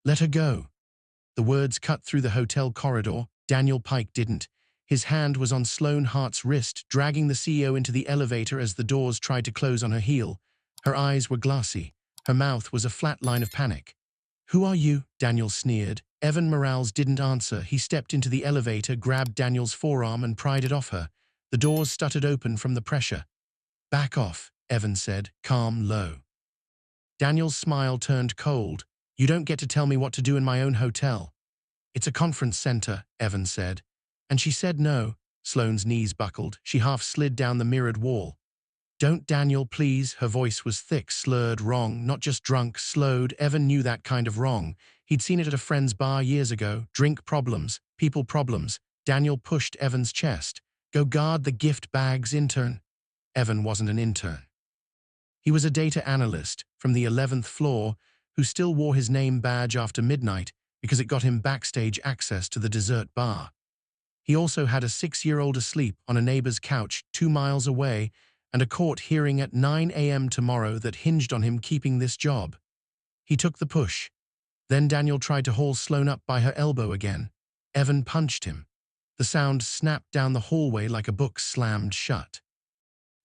Let her go. The words cut through the hotel corridor. Daniel Pike didn't. His hand was on Sloane Hart's wrist, dragging the CEO into the elevator as the doors tried to close on her heel. Her eyes were glassy. Her mouth was a flat line of panic. "Who are you?" Daniel sneered. Evan Morales didn't answer. He stepped into the elevator, grabbed Daniel's forearm and pried it off her. The doors stuttered open from the pressure. "Back off," Evan said, calm, low. Daniel's smile turned cold. "You don't get to tell me what to do in my own hotel." "It's a conference center," Evan said. And she said no. Sloane's knees buckled. She half slid down the mirrored wall. "Don't, Daniel, please." Her voice was thick, slurred, wrong, not just drunk, slowed. Evan knew that kind of wrong. He'd seen it at a friend's bar years ago. Drink problems, people problems. Daniel pushed Evan's chest. "Go guard the gift bags, intern." Evan wasn't an intern. He was a data analyst from the 11th floor who still wore his name badge after midnight because it got him backstage access to the dessert bar. He also had a 6-year-old asleep on a neighbor's couch 2 miles away and a court hearing at 9 a.m. tomorrow that hinged on him keeping this job. He took the push. Then Daniel tried to haul Sloane up by her elbow again. Evan punched him. The sound snapped down the hallway like a book slammed shut.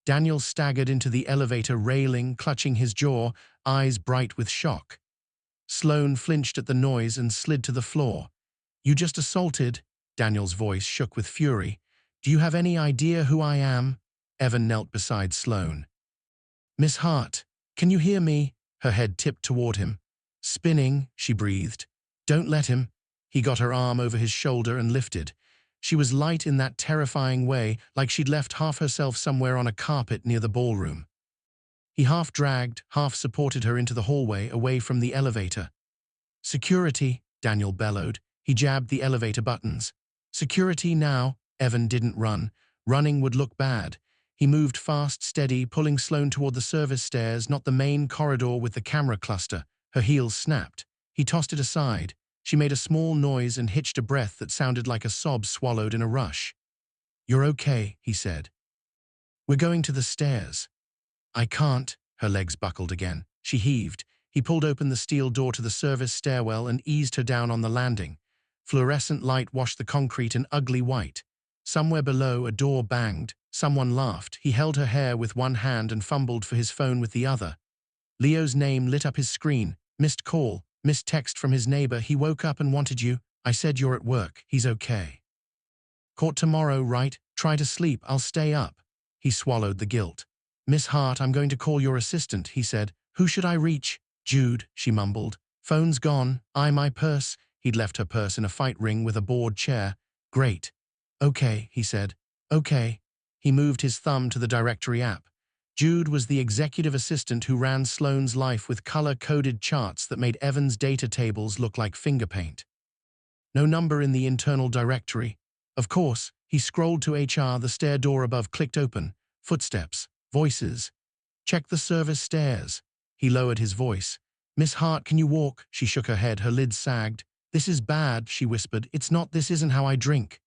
Daniel staggered into the elevator railing, clutching his jaw, eyes bright with shock. Sloane flinched at the noise and slid to the floor. "You just assaulted." Daniel's voice shook with fury. "Do you have any idea who I am?" Evan knelt beside Sloane. "Miss Hart, can you hear me?" Her head tipped toward him. "Spinning," she breathed. "Don't let him." He got her arm over his shoulder and lifted. She was light in that terrifying way, like she'd left half herself somewhere on a carpet near the ballroom. He half dragged, half supported her into the hallway, away from the elevator. "Security," Daniel bellowed. He jabbed the elevator buttons. "Security now." Evan didn't run. Running would look bad. He moved fast, steady, pulling Sloane toward the service stairs, not the main corridor with the camera cluster. Her heels snapped. He tossed it aside. She made a small noise and hitched a breath that sounded like a sob swallowed in a rush. "You're okay," he said. "We're going to the stairs." "I can't." Her legs buckled again. She heaved. He pulled open the steel door to the service stairwell and eased her down on the landing. Fluorescent light washed the concrete an ugly white. Somewhere below, a door banged. Someone laughed. He held her hair with one hand and fumbled for his phone with the other. Leo's name lit up his screen. Missed call, missed text from his neighbor. "He woke up and wanted you. I said you're at work. He's okay." "Court tomorrow, right? Try to sleep. I'll stay up." He swallowed the guilt. "Miss Hart, I'm going to call your assistant," he said. "Who should I reach?" "Jude," she mumbled. "Phone's gone. My purse." He'd left her purse in a fight ring with a board chair. "Great." "Okay," he said. "Okay." He moved his thumb to the directory app. Jude was the executive assistant who ran Sloane's life with color-coded charts that made Evan's data tables look like finger paint. No number in the internal directory. Of course, he scrolled to HR. The stair door above clicked open. Footsteps. Voices. "Check the service stairs." He lowered his voice. "Miss Hart, can you walk?" She shook her head. Her lids sagged. "This is bad," she whispered. "It's not. This isn't how I drink."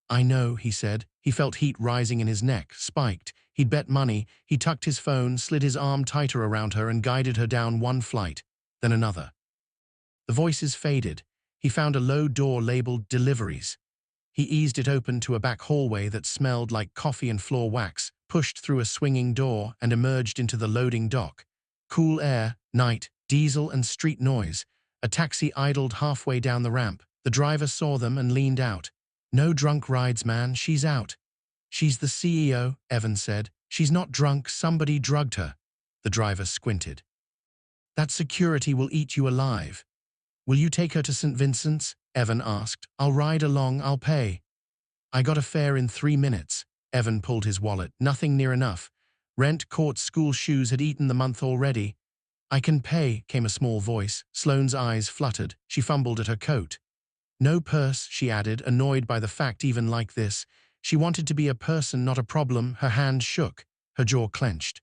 "I know," he said. He felt heat rising in his neck, spiked. He'd bet money. He tucked his phone, slid his arm tighter around her and guided her down one flight, then another. The voices faded. He found a low door labeled Deliveries. He eased it open to a back hallway that smelled like coffee and floor wax, pushed through a swinging door and emerged into the loading dock. Cool air, night, diesel and street noise. A taxi idled halfway down the ramp. The driver saw them and leaned out. "No drunk rides, man. She's out." "She's the CEO," Evan said. "She's not drunk. Somebody drugged her." The driver squinted. "That security will eat you alive." "Will you take her to St. Vincent's?" Evan asked. "I'll ride along. I'll pay." "I got a fare in 3 minutes." Evan pulled his wallet. "Nothing near enough. Rent, court, school shoes had eaten the month already." "I can pay," came a small voice. Sloane's eyes fluttered. She fumbled at her coat. "No purse," she added, annoyed by the fact even like this. She wanted to be a person, not a problem. Her hand shook. Her jaw clenched.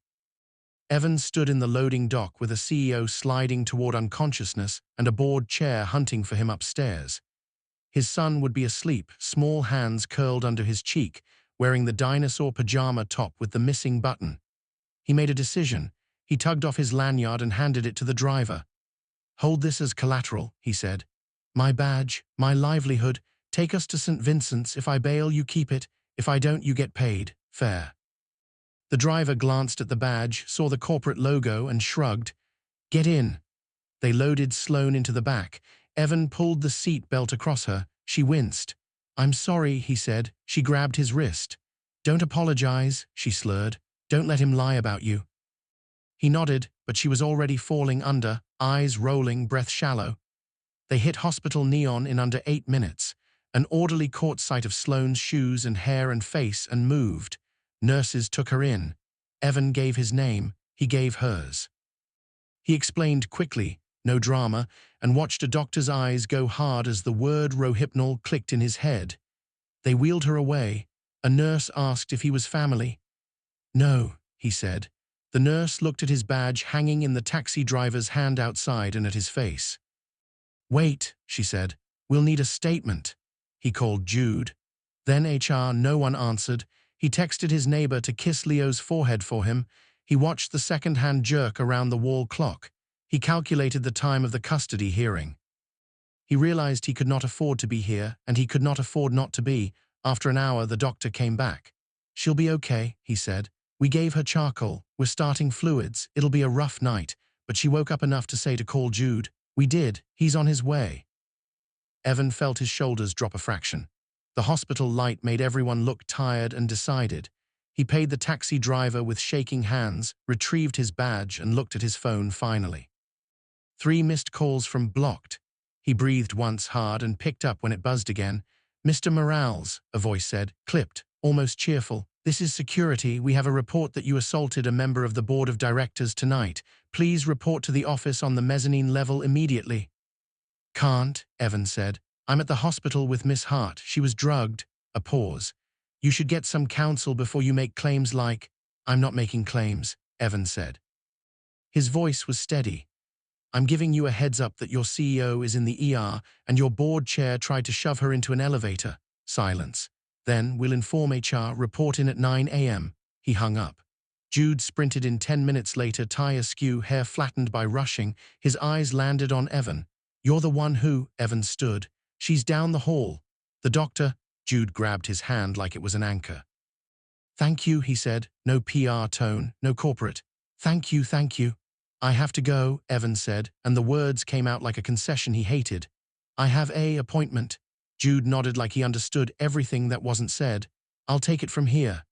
Evan stood in the loading dock with a CEO sliding toward unconsciousness and a board chair hunting for him upstairs. His son would be asleep, small hands curled under his cheek, wearing the dinosaur pajama top with the missing button. He made a decision. He tugged off his lanyard and handed it to the driver. Hold this as collateral, he said. My badge, my livelihood. Take us to St. Vincent's. If I bail, you keep it. If I don't, you get paid. Fair. The driver glanced at the badge, saw the corporate logo, and shrugged. Get in. They loaded Sloane into the back. Evan pulled the seat belt across her. She winced. I'm sorry, he said. She grabbed his wrist. Don't apologize, she slurred. Don't let him lie about you. He nodded, but she was already falling under, eyes rolling, breath shallow. They hit hospital neon in under 8 minutes. An orderly caught sight of Sloane's shoes and hair and face and moved. Nurses took her in. Evan gave his name. He gave hers. He explained quickly, no drama, and watched a doctor's eyes go hard as the word Rohypnol clicked in his head. They wheeled her away. A nurse asked if he was family. No, he said. The nurse looked at his badge hanging in the taxi driver's hand outside and at his face. Wait, she said. We'll need a statement. He called Jude. Then HR, no one answered. He texted his neighbor to kiss Leo's forehead for him. He watched the second-hand jerk around the wall clock. He calculated the time of the custody hearing. He realized he could not afford to be here, and he could not afford not to be. After an hour, the doctor came back. She'll be okay, he said. We gave her charcoal. We're starting fluids. It'll be a rough night. But she woke up enough to say to call Jude. We did. He's on his way. Evan felt his shoulders drop a fraction. The hospital light made everyone look tired and decided. He paid the taxi driver with shaking hands, retrieved his badge, and looked at his phone finally. 3 missed calls from blocked. He breathed once hard and picked up when it buzzed again. Mr. Morales, a voice said, clipped, almost cheerful. This is security. We have a report that you assaulted a member of the board of directors tonight. Please report to the office on the mezzanine level immediately. Can't, Evan said. I'm at the hospital with Miss Hart. She was drugged. A pause. You should get some counsel before you make claims like, I'm not making claims, Evan said. His voice was steady. I'm giving you a heads up that your CEO is in the ER and your board chair tried to shove her into an elevator. Silence. Then we'll inform HR, report in at 9 a.m. He hung up. Jude sprinted in 10 minutes later, tie askew, hair flattened by rushing. His eyes landed on Evan. You're the one who, Evan stood. She's down the hall. The doctor, Jude grabbed his hand like it was an anchor. Thank you, he said. No PR tone, no corporate. Thank you, thank you. I have to go, Evan said, and the words came out like a concession he hated. I have an appointment. Jude nodded like he understood everything that wasn't said. I'll take it from here.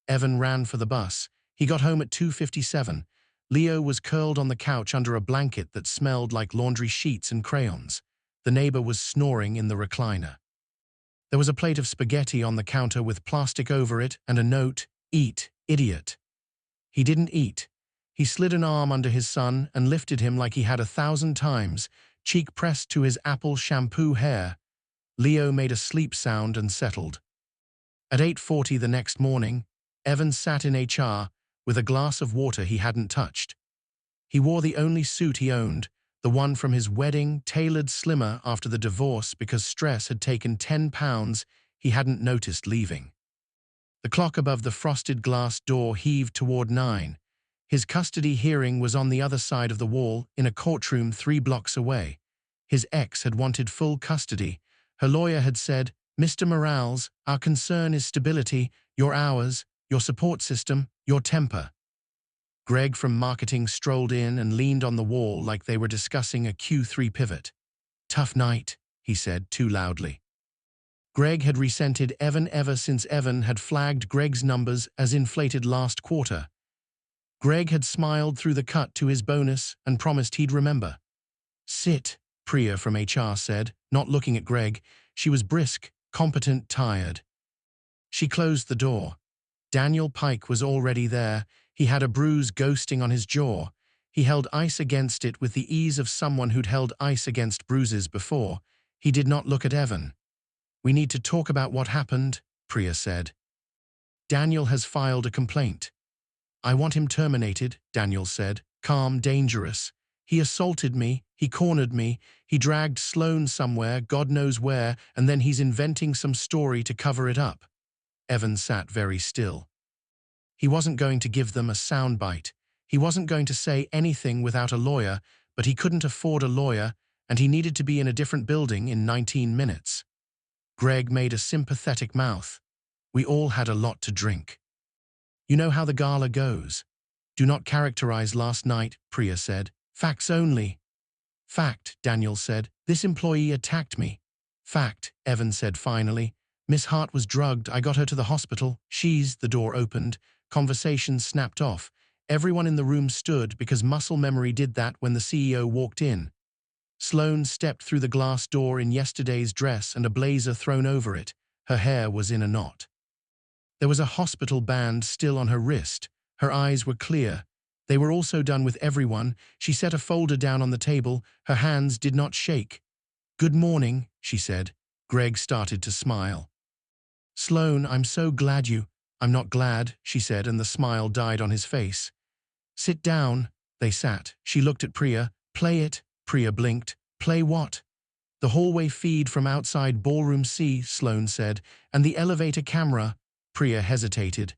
Evan ran for the bus. He got home at 2:57. Leo was curled on the couch under a blanket that smelled like laundry sheets and crayons. The neighbor was snoring in the recliner. There was a plate of spaghetti on the counter with plastic over it and a note, Eat, idiot. He didn't eat. He slid an arm under his son and lifted him like he had 1,000 times, cheek pressed to his apple shampoo hair. Leo made a sleep sound and settled. At 8:40 the next morning, Evan sat in HR with a glass of water he hadn't touched. He wore the only suit he owned, the one from his wedding, tailored slimmer after the divorce because stress had taken 10 pounds he hadn't noticed leaving. The clock above the frosted glass door heaved toward 9. His custody hearing was on the other side of the wall in a courtroom 3 blocks away. His ex had wanted full custody. Her lawyer had said, Mr. Morales, our concern is stability, your hours, your support system, your temper. Greg from marketing strolled in and leaned on the wall like they were discussing a Q3 pivot. Tough night, he said too loudly. Greg had resented Evan ever since Evan had flagged Greg's numbers as inflated last quarter. Greg had smiled through the cut to his bonus and promised he'd remember. Sit, Priya from HR said, not looking at Greg. She was brisk, competent, tired. She closed the door. Daniel Pike was already there. He had a bruise ghosting on his jaw. He held ice against it with the ease of someone who'd held ice against bruises before. He did not look at Evan. We need to talk about what happened, Priya said. Daniel has filed a complaint. I want him terminated, Daniel said, calm, dangerous. He assaulted me, he cornered me, he dragged Sloane somewhere, God knows where, and then he's inventing some story to cover it up. Evan sat very still. He wasn't going to give them a soundbite. He wasn't going to say anything without a lawyer, but he couldn't afford a lawyer, and he needed to be in a different building in 19 minutes. Greg made a sympathetic mouth. We all had a lot to drink. You know how the gala goes. Do not characterize last night, Priya said. Facts only. Fact, Daniel said. This employee attacked me. Fact, Evan said finally. Miss Hart was drugged. I got her to the hospital. The door opened. Conversation snapped off. Everyone in the room stood because muscle memory did that when the CEO walked in. Sloane stepped through the glass door in yesterday's dress and a blazer thrown over it. Her hair was in a knot. There was a hospital band still on her wrist. Her eyes were clear. They were also done with everyone. She set a folder down on the table. Her hands did not shake. Good morning, she said. Greg started to smile. Sloane, I'm so glad you... I'm not glad, she said, and the smile died on his face. Sit down. They sat. She looked at Priya. Play it. Priya blinked. Play what? The hallway feed from outside Ballroom C, Sloane said, and the elevator camera. Priya hesitated.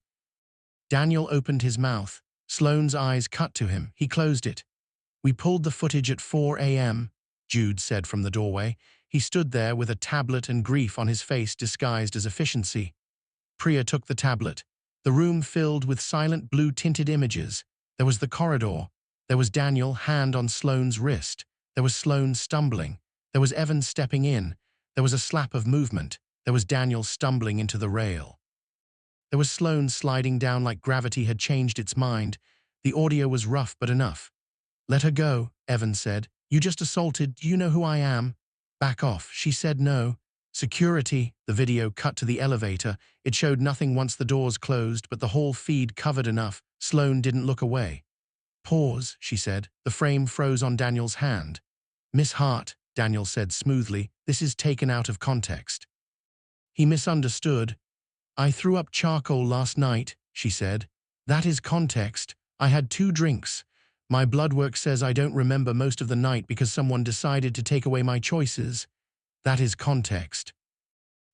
Daniel opened his mouth. Sloane's eyes cut to him. He closed it. We pulled the footage at 4 a.m., Jude said from the doorway. He stood there with a tablet and grief on his face disguised as efficiency. Priya took the tablet. The room filled with silent blue-tinted images. There was the corridor. There was Daniel, hand on Sloane's wrist. There was Sloane stumbling. There was Evan stepping in. There was a slap of movement. There was Daniel stumbling into the rail. There was Sloane sliding down like gravity had changed its mind. The audio was rough but enough. Let her go, Evan said. You just assaulted. Do you know who I am? Back off. She said no. Security. The video cut to the elevator. It showed nothing once the doors closed, but the hall feed covered enough. Sloane didn't look away. Pause, she said. The frame froze on Daniel's hand. Miss Hart, Daniel said smoothly, this is taken out of context. He misunderstood. I threw up charcoal last night, she said. That is context. I had 2 drinks. My blood work says I don't remember most of the night because someone decided to take away my choices. That is context.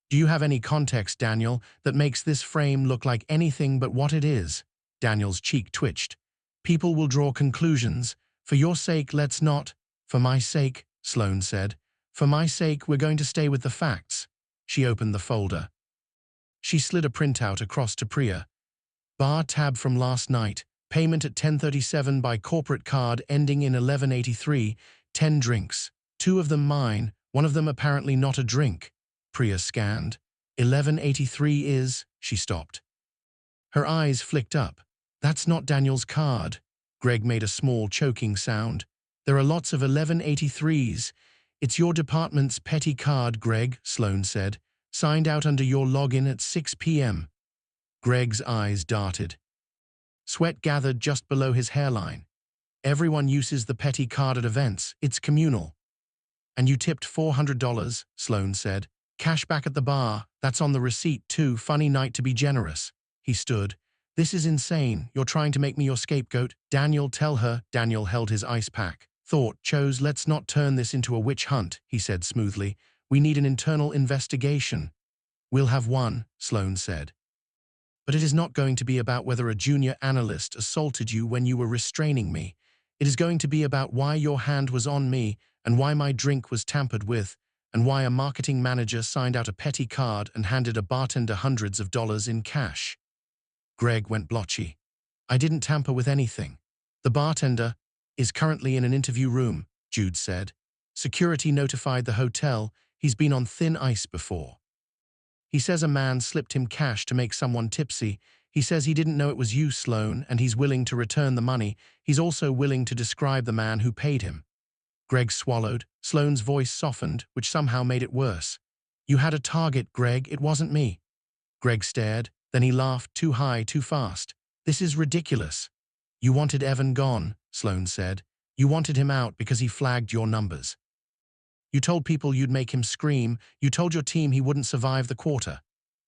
Do you have any context, Daniel, that makes this frame look like anything but what it is? Daniel's cheek twitched. People will draw conclusions. For your sake, let's not. For my sake, Sloane said. For my sake, we're going to stay with the facts. She opened the folder. She slid a printout across to Priya. Bar tab from last night. Payment at 10:37 by corporate card ending in 1183. 10 drinks. 2 of them mine. 1 of them apparently not a drink. Priya scanned. 1183 is... She stopped. Her eyes flicked up. That's not Daniel's card. Greg made a small choking sound. There are lots of 1183s. It's your department's petty card, Greg, Sloane said. Signed out under your login at 6 p.m. Greg's eyes darted. Sweat gathered just below his hairline. Everyone uses the petty card at events. It's communal. And you tipped $400, Sloane said. Cash back at the bar. That's on the receipt too. Funny night to be generous. He stood. This is insane. You're trying to make me your scapegoat. Daniel, tell her. Daniel held his ice pack. Thought, chose, let's not turn this into a witch hunt, he said smoothly. We need an internal investigation. We'll have one, Sloane said. But it is not going to be about whether a junior analyst assaulted you when you were restraining me. It is going to be about why your hand was on me and why my drink was tampered with and why a marketing manager signed out a petty card and handed a bartender hundreds of dollars in cash. Greg went blotchy. I didn't tamper with anything. The bartender is currently in an interview room, Jude said. Security notified the hotel. He's been on thin ice before. He says a man slipped him cash to make someone tipsy. He says he didn't know it was you, Sloane, and he's willing to return the money. He's also willing to describe the man who paid him. Greg swallowed. Sloane's voice softened, which somehow made it worse. You had a target, Greg. It wasn't me. Greg stared. Then he laughed too high, too fast. This is ridiculous. You wanted Evan gone, Sloane said. You wanted him out because he flagged your numbers. You told people you'd make him scream. You told your team he wouldn't survive the quarter.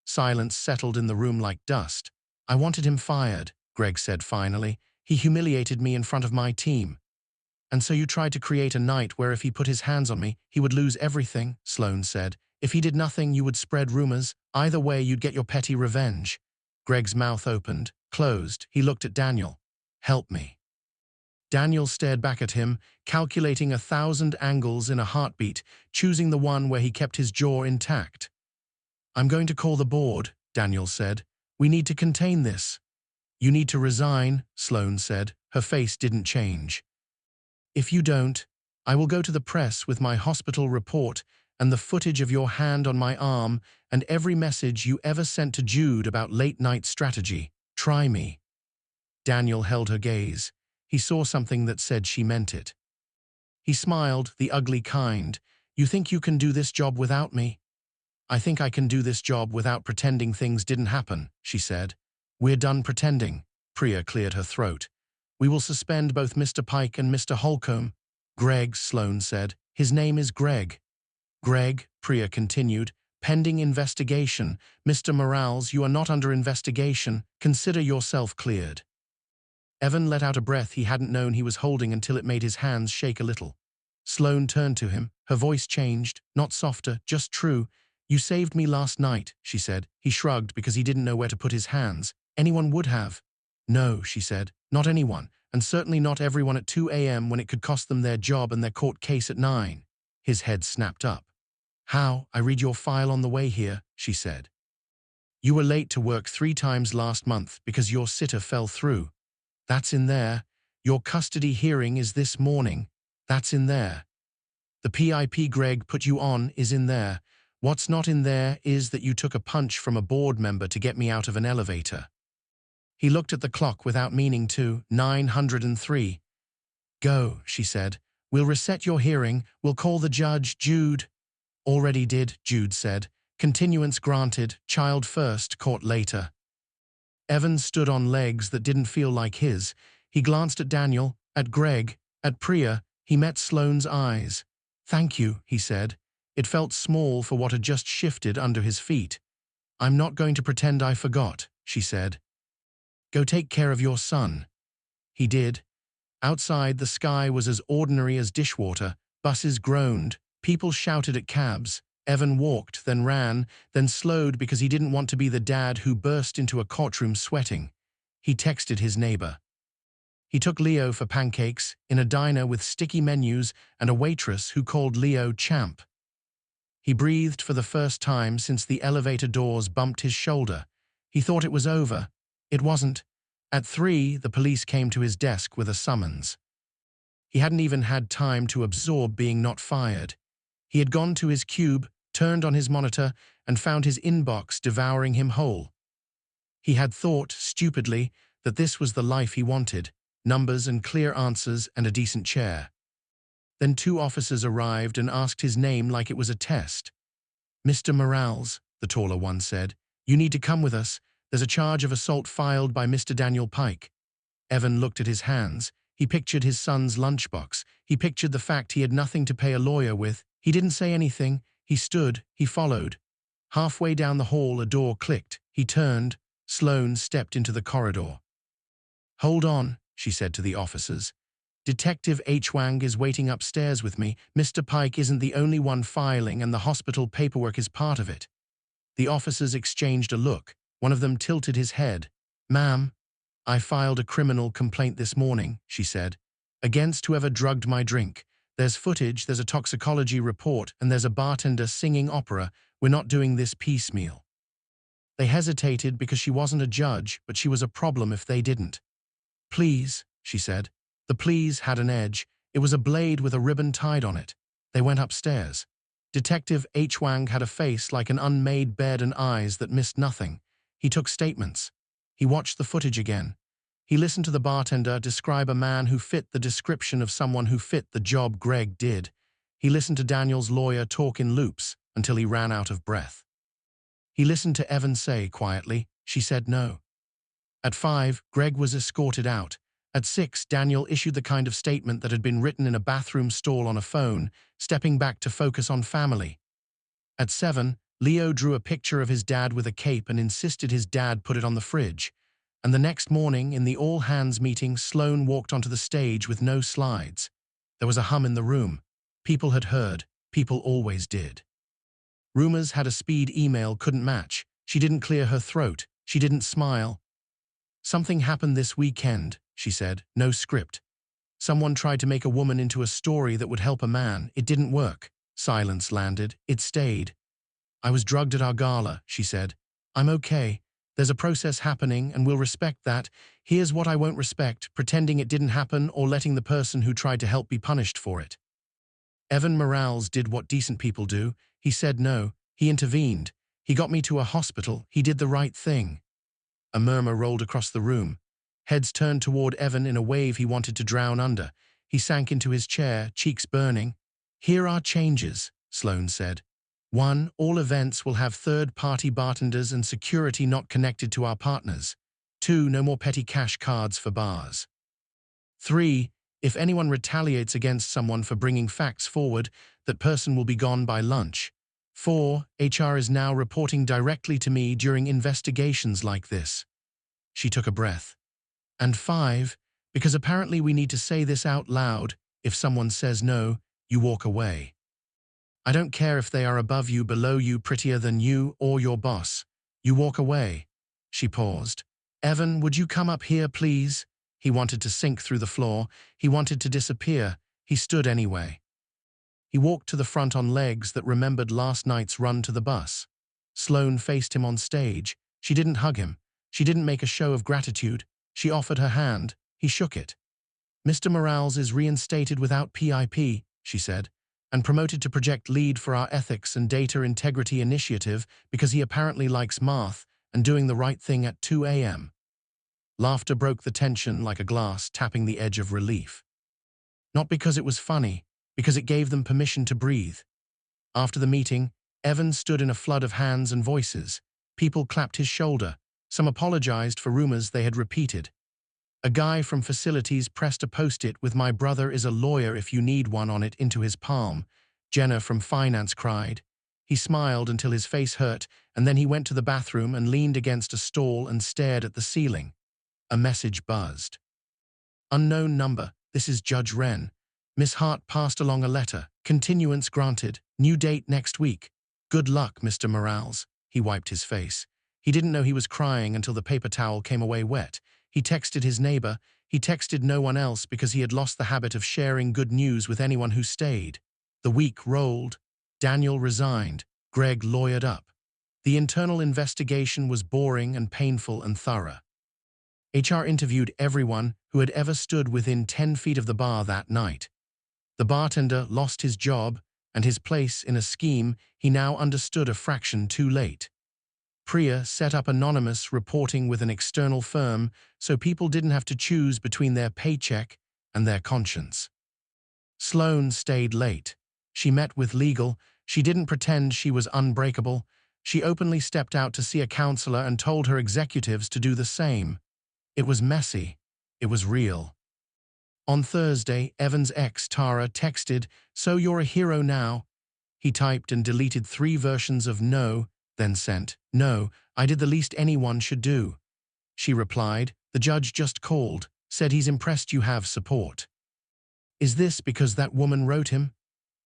Silence settled in the room like dust. I wanted him fired, Greg said finally. He humiliated me in front of my team. And so you tried to create a night where if he put his hands on me, he would lose everything, Sloane said. If he did nothing, you would spread rumors. Either way, you'd get your petty revenge. Greg's mouth opened, closed. He looked at Daniel. Help me. Daniel stared back at him, calculating 1,000 angles in a heartbeat, choosing the one where he kept his jaw intact. "I'm going to call the board," Daniel said. "We need to contain this." "You need to resign," Sloane said. Her face didn't change. "If you don't, I will go to the press with my hospital report and the footage of your hand on my arm and every message you ever sent to Jude about late-night strategy. Try me." Daniel held her gaze. He saw something that said she meant it. He smiled, the ugly kind. "You think you can do this job without me?" "I think I can do this job without pretending things didn't happen," she said. "We're done pretending." Priya cleared her throat. "We will suspend both Mr. Pike and Mr. Holcomb." "Greg," Sloane said. "His name is Greg." "Greg," Priya continued, "pending investigation. Mr. Morales, you are not under investigation. Consider yourself cleared." Evan let out a breath he hadn't known he was holding until it made his hands shake a little. Sloane turned to him. Her voice changed, not softer, just true. "You saved me last night," she said. He shrugged because he didn't know where to put his hands. "Anyone would have." "No," she said, "not anyone, and certainly not everyone at 2 a.m. when it could cost them their job and their court case at 9. His head snapped up. "How? I read your file on the way here," she said. "You were late to work 3 times last month because your sitter fell through. That's in there. Your custody hearing is this morning. That's in there. The PIP Greg put you on is in there. What's not in there is that you took a punch from a board member to get me out of an elevator." He looked at the clock without meaning to. 903. "Go," she said. "We'll reset your hearing. We'll call the judge, Jude." "Already did," Jude said. "Continuance granted. Child first, court later." Evan stood on legs that didn't feel like his. He glanced at Daniel, at Greg, at Priya. He met Sloane's eyes. "Thank you," he said. It felt small for what had just shifted under his feet. "I'm not going to pretend I forgot," she said. "Go take care of your son." He did. Outside, the sky was as ordinary as dishwater. Buses groaned. People shouted at cabs. Evan walked, then ran, then slowed because he didn't want to be the dad who burst into a courtroom sweating. He texted his neighbor. He took Leo for pancakes in a diner with sticky menus and a waitress who called Leo Champ. He breathed for the first time since the elevator doors bumped his shoulder. He thought it was over. It wasn't. At 3, the police came to his desk with a summons. He hadn't even had time to absorb being not fired. He had gone to his cube, turned on his monitor, and found his inbox devouring him whole. He had thought, stupidly, that this was the life he wanted, numbers and clear answers and a decent chair. Then 2 officers arrived and asked his name like it was a test. "Mr. Morales," the taller one said, "you need to come with us. There's a charge of assault filed by Mr. Daniel Pike." Evan looked at his hands. He pictured his son's lunchbox. He pictured the fact he had nothing to pay a lawyer with. He didn't say anything. He stood. He followed. Halfway down the hall, a door clicked. He turned. Sloane stepped into the corridor. "Hold on," she said to the officers. "Detective H. Wang is waiting upstairs with me. Mr. Pike isn't the only one filing, and the hospital paperwork is part of it." The officers exchanged a look. One of them tilted his head. "Ma'am, I filed a criminal complaint this morning," she said, "against whoever drugged my drink. There's footage, there's a toxicology report, and there's a bartender singing opera. We're not doing this piecemeal." They hesitated because she wasn't a judge, but she was a problem if they didn't. "Please," she said. The please had an edge. It was a blade with a ribbon tied on it. They went upstairs. Detective H. Wang had a face like an unmade bed and eyes that missed nothing. He took statements. He watched the footage again. He listened to the bartender describe a man who fit the description of someone who fit the job Greg did. He listened to Daniel's lawyer talk in loops until he ran out of breath. He listened to Evan say quietly, "She said no." At 5, Greg was escorted out. At 6, Daniel issued the kind of statement that had been written in a bathroom stall on a phone, stepping back to focus on family. At 7, Leo drew a picture of his dad with a cape and insisted his dad put it on the fridge. And the next morning, in the all-hands meeting, Sloane walked onto the stage with no slides. There was a hum in the room. People had heard. People always did. Rumors had a speed email couldn't match. She didn't clear her throat. She didn't smile. "Something happened this weekend," she said. "No script." Someone tried to make a woman into a story that would help a man. It didn't work. Silence landed. It stayed. I was drugged at our gala, she said. I'm okay. There's a process happening and we'll respect that. Here's what I won't respect, pretending it didn't happen or letting the person who tried to help be punished for it. Evan Morales did what decent people do. He said no. He intervened. He got me to a hospital. He did the right thing. A murmur rolled across the room. Heads turned toward Evan in a wave he wanted to drown under. He sank into his chair, cheeks burning. Here are changes, Sloan said. 1. All events will have third-party bartenders and security not connected to our partners. 2. No more petty cash cards for bars. 3. If anyone retaliates against someone for bringing facts forward, that person will be gone by lunch. 4. HR is now reporting directly to me during investigations like this. She took a breath. And 5, because apparently we need to say this out loud, if someone says no, you walk away. I don't care if they are above you, below you, prettier than you, or your boss. You walk away. She paused. Evan, would you come up here, please? He wanted to sink through the floor. He wanted to disappear. He stood anyway. He walked to the front on legs that remembered last night's run to the bus. Sloan faced him on stage. She didn't hug him. She didn't make a show of gratitude. She offered her hand. He shook it. Mr. Morales is reinstated without PIP, she said, and promoted to project lead for our ethics and data integrity initiative because he apparently likes math and doing the right thing at 2 a.m. Laughter broke the tension like a glass tapping the edge of relief. Not because it was funny, because it gave them permission to breathe. After the meeting, Evan stood in a flood of hands and voices. People clapped his shoulder. Some apologized for rumors they had repeated. A guy from facilities pressed a post-it with "My brother is a lawyer if you need one" on it into his palm. Jenna from finance cried. He smiled until his face hurt, and then he went to the bathroom and leaned against a stall and stared at the ceiling. A message buzzed. Unknown number. This is Judge Wren. Miss Hart passed along a letter. Continuance granted. New date next week. Good luck, Mr. Morales. He wiped his face. He didn't know he was crying until the paper towel came away wet. He texted his neighbor. He texted no one else because he had lost the habit of sharing good news with anyone who stayed. The week rolled. Daniel resigned. Greg lawyered up. The internal investigation was boring and painful and thorough. HR interviewed everyone who had ever stood within 10 feet of the bar that night. The bartender lost his job and his place in a scheme he now understood a fraction too late. Priya set up anonymous reporting with an external firm so people didn't have to choose between their paycheck and their conscience. Sloan stayed late. She met with legal. She didn't pretend she was unbreakable. She openly stepped out to see a counselor and told her executives to do the same. It was messy. It was real. On Thursday, Evan's ex, Tara, texted, "So you're a hero now." He typed and deleted 3 versions of "no," then sent, "No, I did the least anyone should do." She replied, "The judge just called, said he's impressed you have support." Is this because that woman wrote him?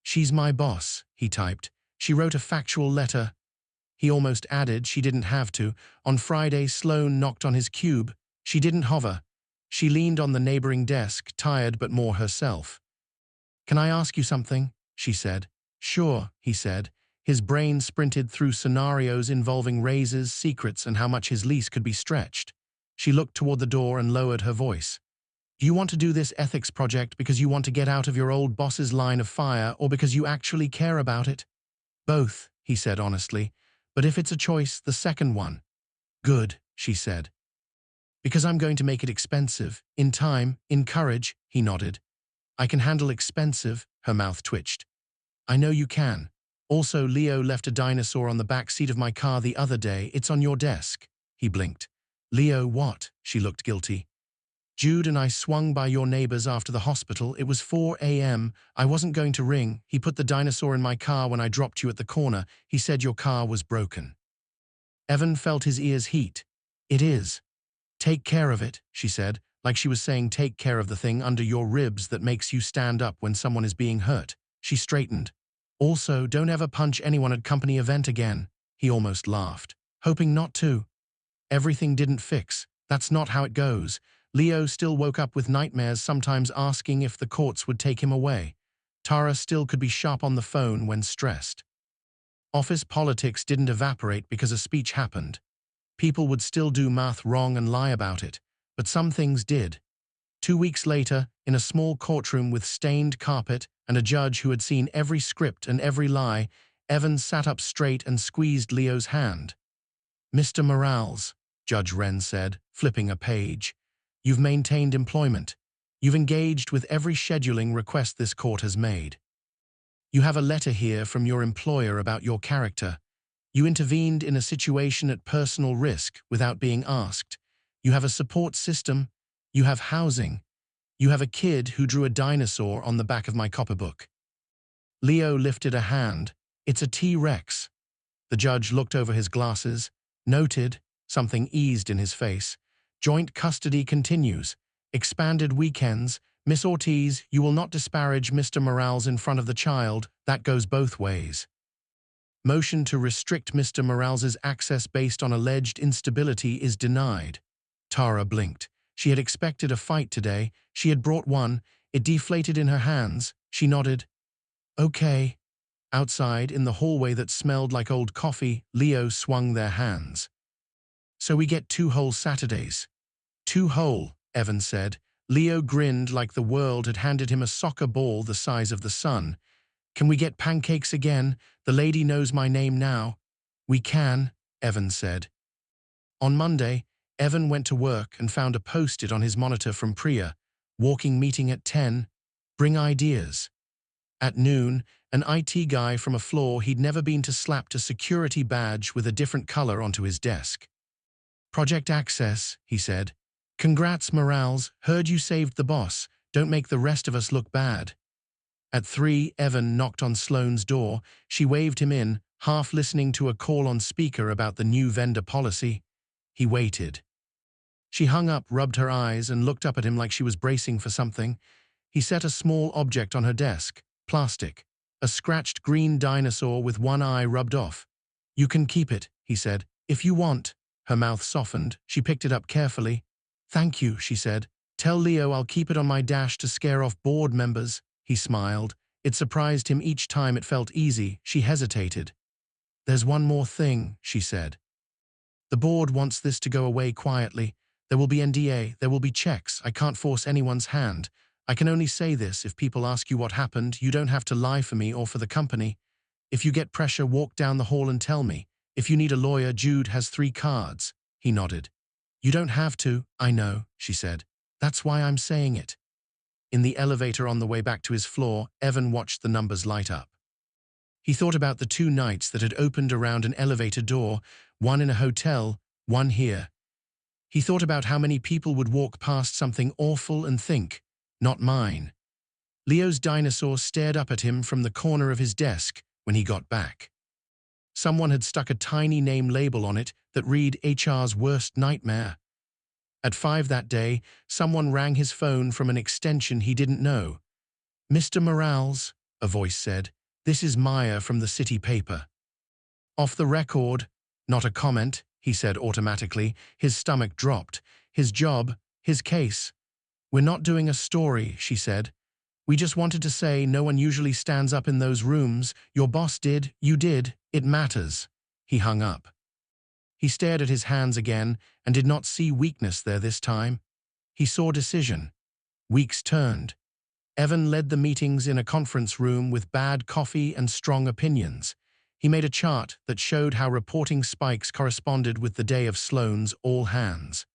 "She's my boss," he typed. She wrote a factual letter. He almost added she didn't have to. On Friday, Sloan knocked on his cube. She didn't hover. She leaned on the neighboring desk, tired but more herself. "Can I ask you something?" she said. "Sure," he said. His brain sprinted through scenarios involving raises, secrets, and how much his lease could be stretched. She looked toward the door and lowered her voice. "Do you want to do this ethics project because you want to get out of your old boss's line of fire or because you actually care about it?" "Both," he said honestly. "But if it's a choice, the second one." "Good," she said. "Because I'm going to make it expensive. In time, in courage," he nodded. "I can handle expensive," her mouth twitched. "I know you can. Also, Leo left a dinosaur on the back seat of my car the other day. It's on your desk." He blinked. "Leo what?" She looked guilty. "Jude and I swung by your neighbors after the hospital. It was 4 a.m. I wasn't going to ring. He put the dinosaur in my car when I dropped you at the corner. He said your car was broken." Evan felt his ears heat. "It is." "Take care of it," she said, like she was saying take care of the thing under your ribs that makes you stand up when someone is being hurt. She straightened. "Also, don't ever punch anyone at company event again." He almost laughed, hoping not to. "Everything didn't fix. That's not how it goes. Leo still woke up with nightmares, sometimes asking if the courts would take him away. Tara still could be sharp on the phone when stressed. Office politics didn't evaporate because a speech happened. People would still do math wrong and lie about it, but some things did. 2 weeks later, in a small courtroom with stained carpet and a judge who had seen every script and every lie, Evan sat up straight and squeezed Leo's hand. "Mr. Morales," Judge Wren said, flipping a page, "you've maintained employment. You've engaged with every scheduling request this court has made. You have a letter here from your employer about your character. You intervened in a situation at personal risk without being asked. You have a support system. You have housing. You have a kid who drew a dinosaur on the back of my copybook." Leo lifted a hand. "It's a T-Rex." The judge looked over his glasses, noted, something eased in his face. "Joint custody continues. Expanded weekends. Miss Ortiz, you will not disparage Mr. Morales in front of the child. That goes both ways." Motion to restrict Mr. Morales's access based on alleged instability is denied. Tara blinked. She had expected a fight today. She had brought one. It deflated in her hands. She nodded. "Okay." Outside, in the hallway that smelled like old coffee, Leo swung their hands. "So we get 2 whole Saturdays." "2 whole," Evan said. Leo grinned like the world had handed him a soccer ball the size of the sun. "Can we get pancakes again? The lady knows my name now." "We can," Evan said. On Monday, Evan went to work and found a post-it on his monitor from Priya. "Walking meeting at 10. Bring ideas." At noon, an IT guy from a floor he'd never been to slapped a security badge with a different color onto his desk. "Project Access," he said. "Congrats, Morales. Heard you saved the boss. Don't make the rest of us look bad." At 3, Evan knocked on Sloane's door. She waved him in, half listening to a call on speaker about the new vendor policy. He waited. She hung up, rubbed her eyes, and looked up at him like she was bracing for something. He set a small object on her desk. Plastic. A scratched green dinosaur with one eye rubbed off. "You can keep it," he said. "If you want." Her mouth softened. She picked it up carefully. "Thank you," she said. "Tell Leo I'll keep it on my dash to scare off board members." He smiled. It surprised him each time it felt easy. She hesitated. "There's one more thing," she said. "The board wants this to go away quietly. There will be NDA, there will be checks. I can't force anyone's hand. I can only say this: if people ask you what happened, you don't have to lie for me or for the company. If you get pressure, walk down the hall and tell me. If you need a lawyer, Jude has 3 cards. He nodded. "You don't have to." "I know," she said. "That's why I'm saying it." In the elevator on the way back to his floor, Evan watched the numbers light up. He thought about the 2 nights that had opened around an elevator door, one in a hotel, one here. He thought about how many people would walk past something awful and think, "Not mine." Leo's dinosaur stared up at him from the corner of his desk when he got back. Someone had stuck a tiny name label on it that read "HR's worst nightmare." At 5 that day, someone rang his phone from an extension he didn't know. "Mr. Morales," a voice said, "this is Maya from the city paper." "Off the record." "Not a comment," he said automatically. His stomach dropped. "His job, his case." "We're not doing a story," she said. "We just wanted to say no one usually stands up in those rooms. Your boss did, you did. It matters." He hung up. He stared at his hands again and did not see weakness there this time. He saw decision. Weeks turned. Evan led the meetings in a conference room with bad coffee and strong opinions. He made a chart that showed how reporting spikes corresponded with the day of Sloane's all hands.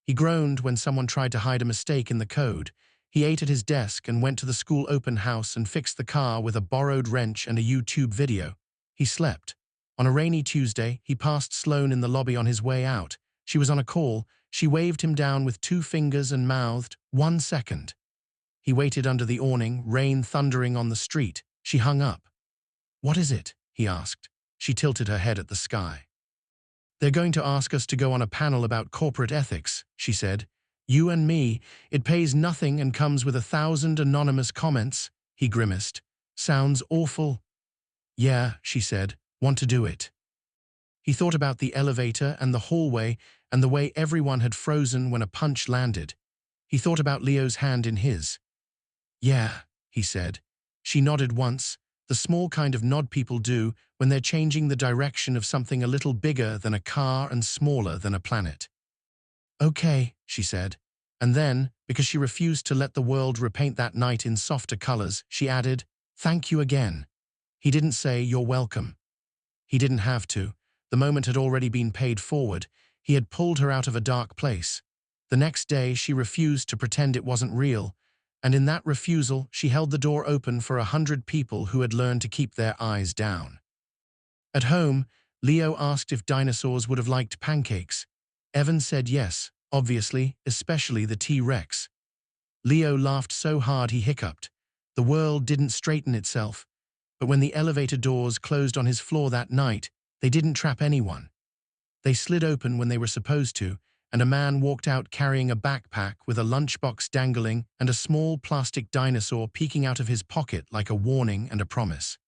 He groaned when someone tried to hide a mistake in the code. He ate at his desk and went to the school open house and fixed the car with a borrowed wrench and a YouTube video. He slept. On a rainy Tuesday, he passed Sloane in the lobby on his way out. She was on a call. She waved him down with 2 fingers and mouthed, "1 second." He waited under the awning, rain thundering on the street. She hung up. "What is it?" he asked. She tilted her head at the sky. "They're going to ask us to go on a panel about corporate ethics," she said. "You and me. It pays nothing and comes with 1,000 anonymous comments." He grimaced. "Sounds awful." "Yeah," she said. "Want to do it." He thought about the elevator and the hallway and the way everyone had frozen when a punch landed. He thought about Leo's hand in his. "Yeah," he said. She nodded once, the small kind of nod people do when they're changing the direction of something a little bigger than a car and smaller than a planet. "Okay," she said. And then, because she refused to let the world repaint that night in softer colors, she added, "Thank you again." He didn't say, "You're welcome." He didn't have to. The moment had already been paid forward. He had pulled her out of a dark place. The next day, she refused to pretend it wasn't real, and in that refusal, she held the door open for 100 people who had learned to keep their eyes down. At home, Leo asked if dinosaurs would have liked pancakes. Evan said yes, obviously, especially the T-Rex. Leo laughed so hard he hiccuped. The world didn't straighten itself, but when the elevator doors closed on his floor that night, they didn't trap anyone. They slid open when they were supposed to, and a man walked out carrying a backpack with a lunchbox dangling and a small plastic dinosaur peeking out of his pocket like a warning and a promise.